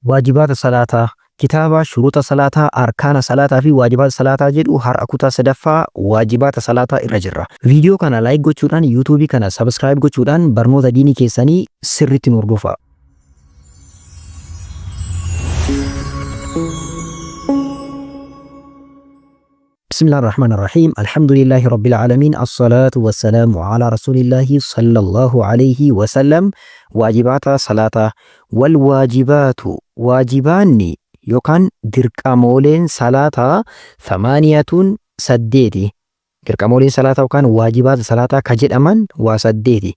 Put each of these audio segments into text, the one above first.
واجبات الصلاة كتابة شروط الصلاة أركان الصلاة في واجبات الصلاة جدو هر أكوتا سدفا واجبات الصلاة الرجرة فيديو كان لايك gochuudhaan يوتيوب كان سبسكرايب gochuudhaan barnoota diinii keessanii sirriitti hordofaa. بسم الله الرحمن الرحيم الحمد لله رب العالمين الصلاة والسلام على رسول الله صلى الله عليه وسلم واجبات صلاة والواجبات واجبان يوكان درقامولين صلاة ثمانية سديتي درقامولين صلاة وكان واجبات صلاة كجد أمان وسديتي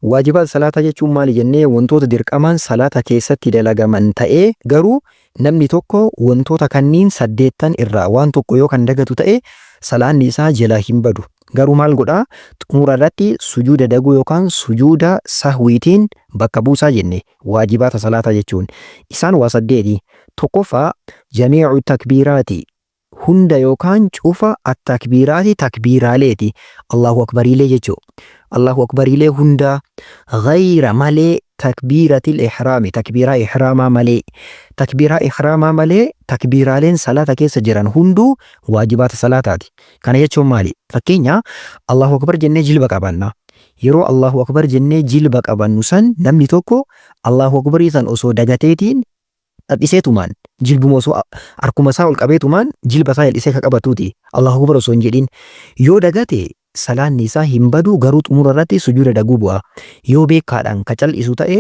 واجبات صلاة jechuun maali jennee wantoota dirqamaan salaata keessatti dalagaman ta'ee garuu namni tokko wantoota kanniin saddeettan irraa waan tokko yoo kan dagatu ta'e salaanni isaa jalaa hin badu garuu maal godhaa xumura irratti sujuuda daguu yookaan sujuuda sahwiitiin bakka buusaa jenne waajibaata salaata jechuun isaan waa saddeeti tokkoffaa jamiicu takbiiraati hunda yookaan cufa at-takbiiraati takbiiraaleeti Allahu akbariilee jechuu Allahu akbariilee hunda غير مالي تكبيرة الإحرام تكبيرة إحراما مالي تكبيرة إحراما مالي تكبيرة لين صلاة كيس جران هندو واجبات صلاة دي كان يجو مالي فكينيا الله أكبر جنة جلبك أبانا يرو الله أكبر جنة جلبك أبان نسان نمني توكو الله أكبر يثن أسو دجاتيتين إسيتو مان جلب موسو أركو مساو الكبيتو مان جلب سايل إسيك أباتوتي الله أكبر أسو نجدين يو دجاتي salaan isaa hin badu garuu xumura irratti sujuuda daguu bu'a yoo beekaadhaan kacal isu ta'e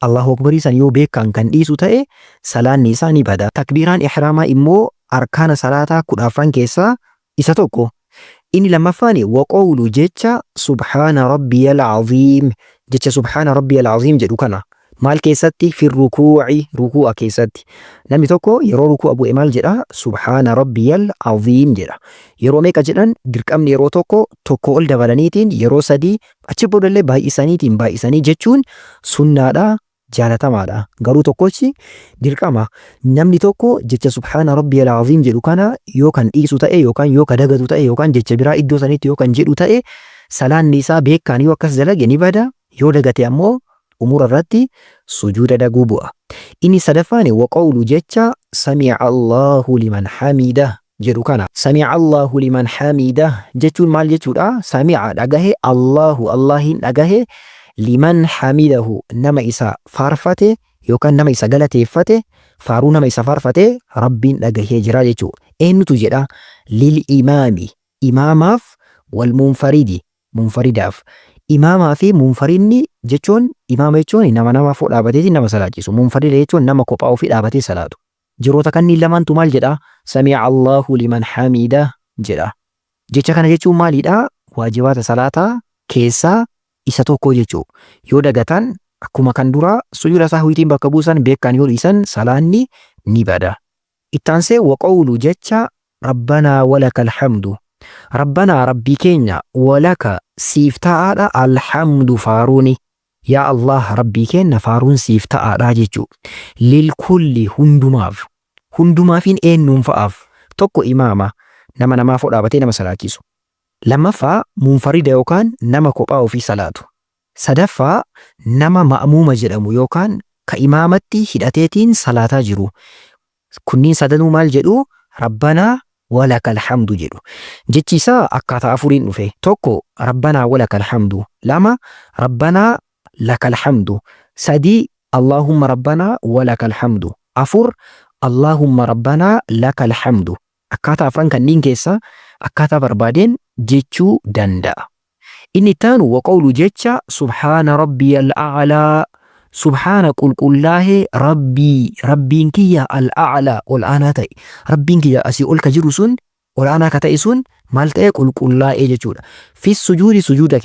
Allahu akbarii san yoo beekaan kan dhiisu ta'e salaan isaa ni bada takbiiraan ihraamaa immoo arkaana salaataa 10 keessaa isa tokko inni lammaffaan waqawlu jecha subhaana rabbiyal aziim jecha subhaana rabbiyal aziim jedhu kana maal keessatti fi rukuu'a keessatti namni tokko yeroo rukuu'a bu'e maal jedha subhaana rabbiyal aziim jedha yeroo meeqa jedhan dirqamni yeroo tokko ol dabalaniitiin yeroo sadii achi boodallee baay'isanii jechuun sunnaadha jaalatamaadha garuu tokkochi dirqama namni tokko jecha subhaana rabbiyal aziim jedhu kana yoo kan dhiisu ta'e yookaan yoo kan dagatu ta'e yookaan jecha biraa iddoo sanitti yoo kan jedhu ta'e salaanni isaa beekaan yoo akkas dalage ni bada yoo dagate ammoo umura irratti sujuuda daguu bu'a inni sadaffaan waqawlu jecha sami'a Allahu liman hamida jedhu kana sami'a Allahu liman hamida jechuun maal jechuudha sami'a dhagahe Allahu Allahin dhagahe liman hamidahu nama isa faarfate yookaan nama isa galateeffate faaruu nama isa faarfate rabbiin dhagahee jira jechuu eenyutu jedha lil imaami imaamaaf wal munfaridaaf imaamaa fi munfarinni jechuun imaama jechuun nama foo dhaabateeti nama salaachisu munfarida jechuun nama kophaa ofii dhaabatee salaatu jiroota kanneen lamaantu maal jedha sami'a Allahu liman hamida jedha jecha kana jechuun maalidha waajibaata salaataa keessaa isa tokko jechuu yoo dagatan akkuma kan dura sujuuda sahwiitiin bakka buusan beekan yoo dhiisan salaanni ni bada ittaansee waqawlu jecha rabbanaa walakal hamdu rabbanaa rabbii keenya walaka siif ta'aadha alhamdu faaruuni yaa Allah rabbii keenya faaruun siif ta'aadha jechuu lilkulli hundumaafiin eenyuun fa'aaf tokko imaama nama foo dhaabatee nama salaachisu lammaffaa munfarida yookaan nama kophaa ofii salaatu sadaffaa nama ma'muuma jedhamu yookaan ka imaamatti hidhateetiin salaataa jiru kunniin sadanuu maal jedhu rabbanaa walakal hamdu jedhu jechi isaa akkaataa afuriin dhufe tokko rabbanaa walakal hamdu lama rabbanaa lakal hamdu sadii allahumma rabbanaa walakal hamdu afur allahumma rabbanaa lakal hamdu akkaataa afran kanniin keessa akkaataa barbaadeen jechuu danda'a inni taanu waqawlu jecha subhaana rabbiyal a'laa subhaana qulqullaahee rabbiin kiyya al-a'laa ol aanaa ta'e rabbiin kiyya asii ol ka jiru sun ol aanaa ka ta'e sun maal ta'e qulqullaa'ee jechuudha fi sujuuda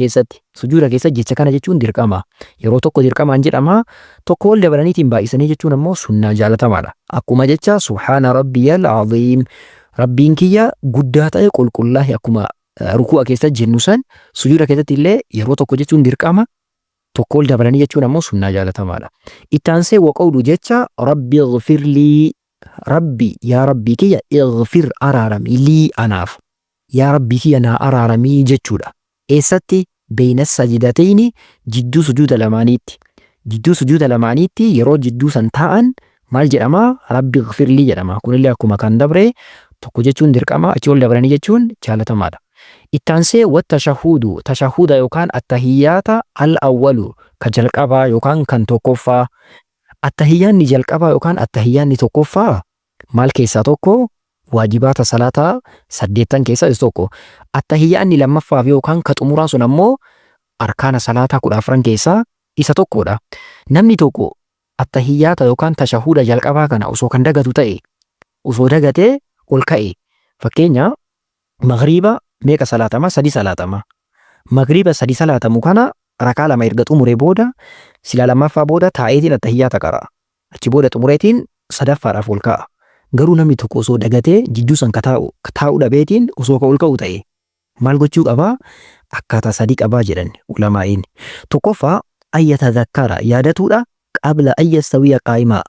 keessatti jecha kana jechuun dirqama yeroo tokko dirqamaan jedhama tokko ol dabalaniitiin baay'isanii jechuun ammoo sunnaa jaalatamaadha akkuma jecha subhaana rabbiyal aziim rabbiin kiyya guddaa ta'e qulqullaa'ee akkuma rukuu'a keessatti jennu san sujuuda keessatti illee yeroo tokko jechuun dirqama tokko ol dabalanii jechuun ammoo sunnaa jaalatamaadha ittaansee waqawlu jecha rabbi ighfirlii rabbi yaa rabbii kiyya ighfir araaramii lii anaaf yaa rabbii kiyya naa araaramii jechuudha eessatti beeyna sajidatayni jidduu sujuuda lamaaniitti yeroo jidduu san ta'an maal jedhama rabbi ighfirlii jedhama. Kunillee akkuma kan dabre tokko jechuun dirqama achi ol dabranii jechuun jaalatamaadha. Ittaansee wattashahuudu tashahuuda yookaan attahiyyaata al-awwalu ka jalqabaa yookaan kan tokkoffaa. Attahiyyaanni jalqabaa yookaan attahiyyaanni tokkoffaa maal keessaa tokko waajibaata salaataa 8 keessaa isa tokko. Attahiyyaanni lammaffaaf yookaan ka xumuraa sun ammoo arkaana salaataa 14 keessaa isa tokkodha. Namni tokko attahiyyaata yookaan tashahuuda jalqabaa kana osoo kan dagatu ta'e osoo dagatee ol ka'e fakkeenya magriiba meeqa salaatama 3 salaatama. Magriiba 3 salaatamu kana rakaa 2 erga xumuree booda sila lammaffaa booda taa'eetiin attahiyyaata qara. Achi booda xumureetiin sadaffaadhaaf ol ka'a. Garuu namni tokko osoo dagatee jidduu san taa'uu dhabeetiin osoo ol ka'u ta'e maal gochuu qabaa? Akkaataa 3 qabaa jedhan ulamaa'iin. Tokkoffaa ayyatadhakkara yaadatuudha qabla ayyastawiya qaa'imaa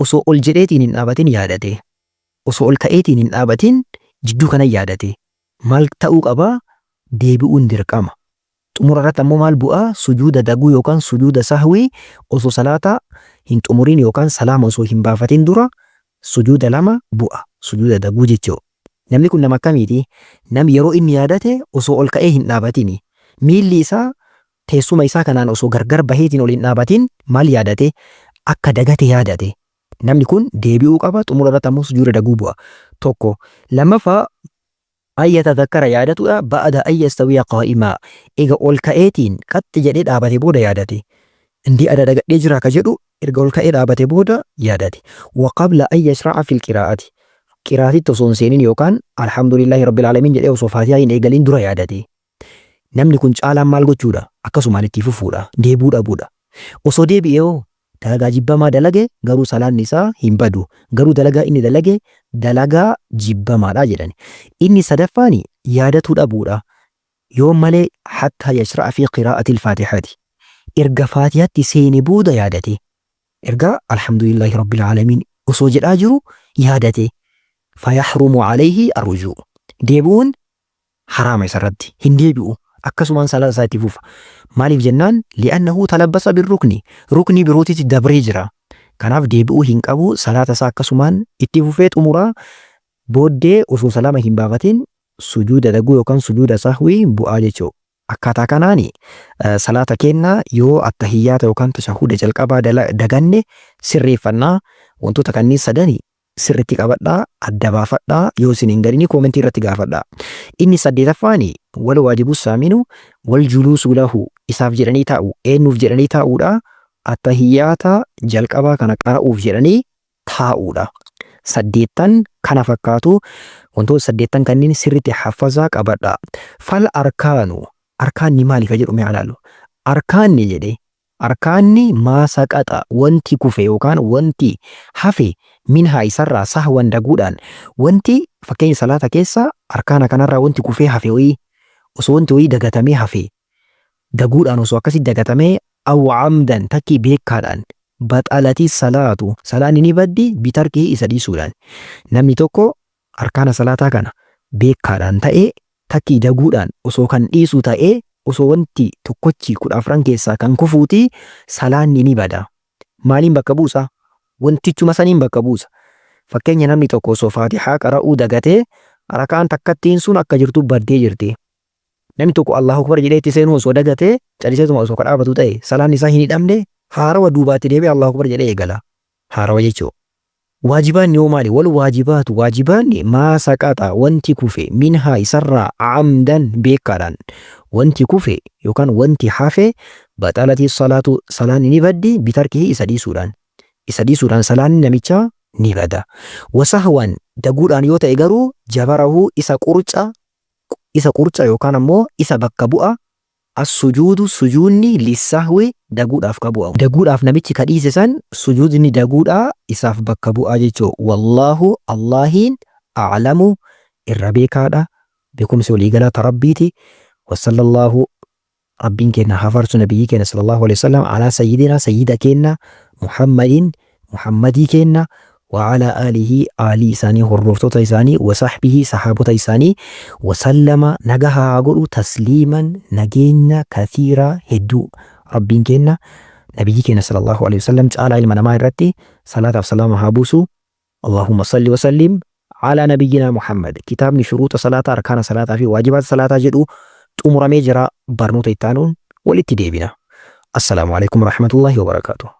osoo ol jedheetiin hin dhaabatin yaadate. Osoo ol ka'eetiin hin dhaabatin jidduu kana yaadate. Maal ta'uu qabaa? Deebi'uun dirqama. Xumura irratti ammoo maal bu'aa? Sujuuda daguu yookaan sujuuda sahwii osoo salaata hin xumurin yookaan salaama osoo hin baafatin dura sujuuda 2 bu'a. Sujuuda daguu jechuudha. Namni kun nama akkamiiti? Namni yeroo inni yaadate osoo ol ka'ee hin dhaabatini. Miilli isaa teessuma isaa kanaan osoo gargar baheetiin ol hin dhaabatin maal yaadate? Akka dagate yaadate. Namni kun deebi'uu qaba. Xumura irratti ammoo sujuuda daguu bu'a. Tokko. Lammaffaa ayyatadhakkara yaadatuudha ba'ada ayyastawiya qaa'imaa eega ol ka'eetiin qaxxi jedhee dhaabate booda yaadate. Indii ada dagadhee jira ka jedhu erga ol ka'ee dhaabate booda yaadate. Waqabla ayyashra'a fil qiraa'ati qiraatitti osoo hin seenin yookaan alhamdulillahi rabbil aalamiin jedhee osoo faatihaa hin eegalin dura yaadate. Namni kun caalaan maal gochuudha? Akkasumaan itti fufuudha. Deebuu dhabuudha. Osoo deebi'ee dalagaa jibbamaa dalage garuu salaanni isaa hin badu. Garuu dalagaa inni dalage dalagaa jibbamaadha jedhani. Inni sadaffaani yaadatuu dhabuudha. Yoo malee hatta yashra'a fi qiraa'ati al-faatihati. Erga faatihaatti seene booda yaadate. Erga alhamdulillahi rabbil aalamiin osoo jedhaa jiru yaadate. Fayahrumu alayhi arrujuu. Deebi'uun haraama isarratti hin deebi'u. Akkasumaan salaata isaa itti fufa. Maaliif jennaan? Li'annahu talabbasa birrukni. Rukni birootitti dabree jira. Kanaaf deebi'uu hin qabu. Salaata isaa akkasumaan itti fufee xumuraa booddee osoo salaama hin baafatin sujuuda daguu yookaan sujuuda sahwii bu'aa jechuudha. Akkaataa kanaani salaata kennaa yoo attahiyyaata yookaan tashahuuda jalqabaa daganne sirreeffannaa. Wantoota kanneen sadanii sirritti qabadhaa, adda baafadhaa, yoo isin hin galini koomentii irratti gaafadhaa. Inni 8affaani wal waajibu saaminu wal juluusu lahu isaaf jedhanii taa'u eenyuuf jedhanii taa'uudha? Attahiyyaata jalqabaa kana qara'uuf jedhanii taa'uudha. 8 kana fakkaatu wantoota 8 kanneen sirritti hafazaa qabadhaa. Fal arkaanu arkaanni maaliif jedhu mee ilaallu. Arkaanni jedhe arkaanni maa saqaxa wanti kufe yookaan wanti hafe minhaa isarraa sahwan daguudhaan wanti fakkeenya salaata keessa arkaana kanarraa wanti kufee hafe wayii osoo wanti wayii dagatamee hafe daguudhaan osoo akkasii dagatamee awwa amdan takkii beekaadhaan baxalati salaatu salaanni ni baddi bitarkii isa dhiisuudhaan. Namni tokko arkaana salaataa kana beekaadhaan ta'ee takkii daguudhaan osoo kan dhiisu ta'ee osoo wanti tokkochi 14 keessaa kan kufuuti salaanni ni bada. Maaliin bakka buusa? Wantichuma saniin bakka buusa. Fakkeenya namni tokko osoo faatihaa qara'uu dagatee rakaan takkattiin sun akka jirtu baddee jirti. Namni tokko Allahu akbar jedhee itti seenuu osoo dagatee caliseetuma osoo kadhaabatu ta'e salaan isaa hin hidhamne haarawa duubaatti deebi'ee Allahu akbar jedhee eegala. Haarawa jechuudha. Waajibaanni yoo maali? Wal waajibaatu waajibaanni maa saqaxa wanti kufe minhaa isarraa amdan beekaadhaan wanti kufe yookaan wanti hafe baxalati salaatu salaanni ni baddi bitarkii isa dhiisuudhaan. Isa dhiisuudhaan salaanni namichaa ni bada. Wasahwan daguudhaan yoo ta'e garuu jabarahu isa qurca yookaan ammoo isa bakka bu'a. As-sujuudu sujuudni lissahwi daguudhaaf ka bu'a. Daguudhaaf namichi ka dhiise san sujuudni daguudhaa isaaf bakka bu'aa jechuudha. Wallaahu Allaahiin a'lamu irra beekaadha. Beekumsi waliigalaa tarabbiiti. Wasallallahu rabbiin keenya hafarsu nabiyyi keenya sallallahu alaihi wasallam ala sayyidina sayyida keenya Muhammadii keenya وعلى آله آلي إساني هرورتوتا إساني وصحبه صحابوتا إساني وسلم نجها عقل تسليما نجينا كثيرا هدو ربين كنا nabiyyi keenya sallallahu alaihi wasallam caalaa ilma namaa irratti salaataaf salaama haa buusu. Allahumma salli wa sallim ala nabiyyina Muhammad. Kitaabni shuruuxa salaataa, arkaana salaataa fi waajibaata salaataa jedhu xumuramee jira. Barnoota itti aanuun walitti deebina. Assalaamu alaikum warahmatullahi wabarakatuh.